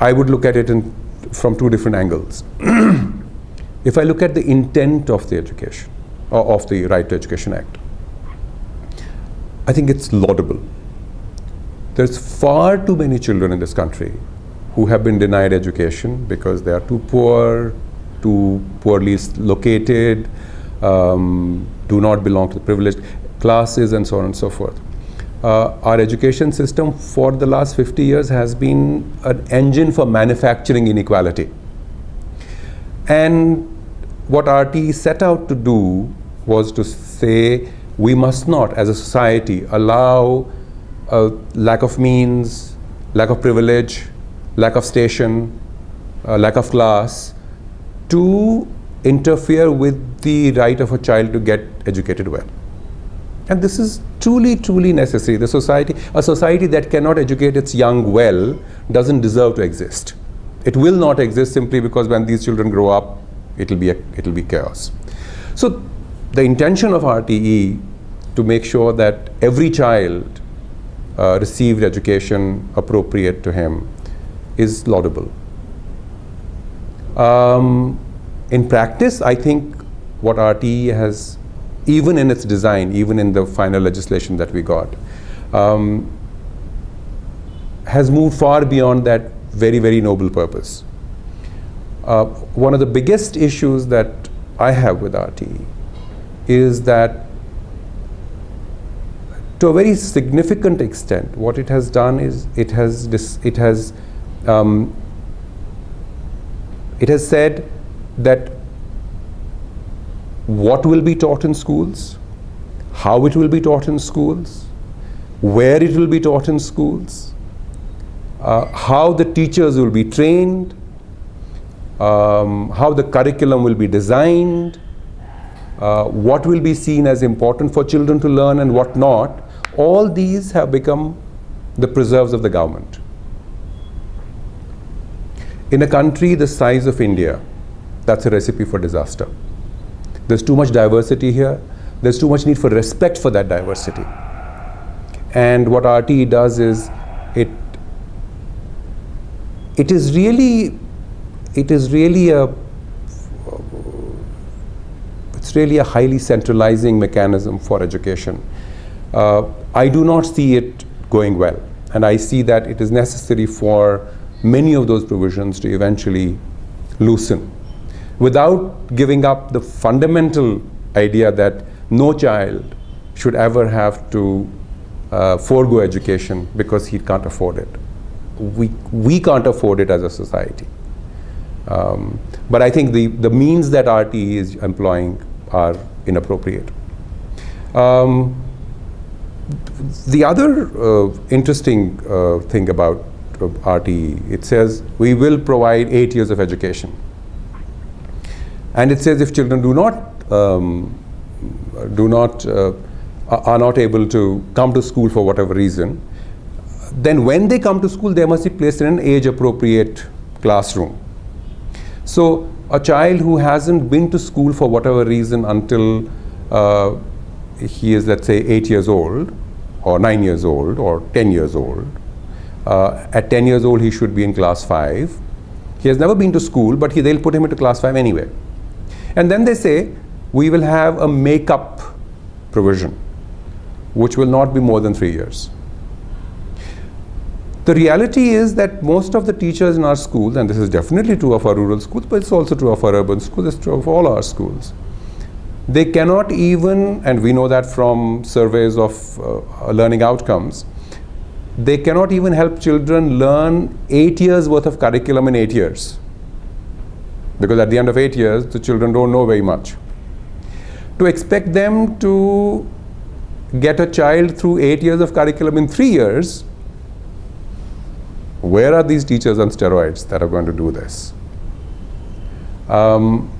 I would look at it from two different angles. If I look at the intent of the education, or of the Right to Education Act, I think it's laudable. There's far too many children in this country who have been denied education because they are too poor, too poorly located, do not belong to the privileged classes, and so on and so forth. Our education system for the last 50 years has been an engine for manufacturing inequality. And what RTE set out to do was to say we must not, as a society, allow a lack of means, lack of privilege, lack of station, lack of class to interfere with the right of a child to get educated well. And this is truly, truly necessary. A society that cannot educate its young well doesn't deserve to exist. It will not exist simply because when these children grow up, it'll be chaos. So the intention of RTE to make sure that every child received education appropriate to him is laudable. In practice, I think what RTE has, even in its design, even in the final legislation that we got, has moved far beyond that very, very noble purpose. One of the biggest issues that I have with RTE is that to a very significant extent, what it has done is it has said that what will be taught in schools, how it will be taught in schools, where it will be taught in schools, how the teachers will be trained, how the curriculum will be designed, what will be seen as important for children to learn and what not, all these have become the preserves of the government. In a country the size of India, that's a recipe for disaster. There's too much diversity here. There's too much need for respect for that diversity. And what RTE does is it is really a highly centralizing mechanism for education. I do not see it going well, and I see that it is necessary for many of those provisions to eventually loosen, without giving up the fundamental idea that no child should ever have to forego education because he can't afford it. We can't afford it as a society. But I think the means that RTE is employing are inappropriate. The other interesting thing about RTE, it says we will provide 8 years of education. And it says if children are not able to come to school for whatever reason, then when they come to school, they must be placed in an age-appropriate classroom. So a child who hasn't been to school for whatever reason until he is, let's say, 8 years old, or 9 years old, or 10 years old, at 10 years old he should be in class 5. He has never been to school, but they'll put him into class 5 anyway. And then they say, we will have a make-up provision, which will not be more than 3 years. The reality is that most of the teachers in our schools, and this is definitely true of our rural schools, but it's also true of our urban schools, it's true of all our schools, they cannot even, and we know that from surveys of learning outcomes, they cannot even help children learn 8 years worth of curriculum in 8 years. Because at the end of 8 years, the children don't know very much. To expect them to get a child through 8 years of curriculum in 3 years, where are these teachers on steroids that are going to do this? And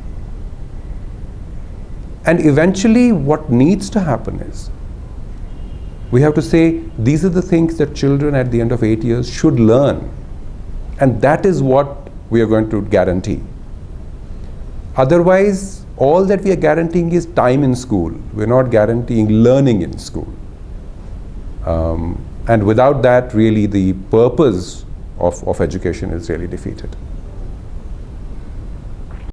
eventually what needs to happen is, we have to say, these are the things that children at the end of 8 years should learn. And that is what we are going to guarantee. Otherwise, all that we are guaranteeing is time in school. We're not guaranteeing learning in school. And without that, really, the purpose of education is really defeated.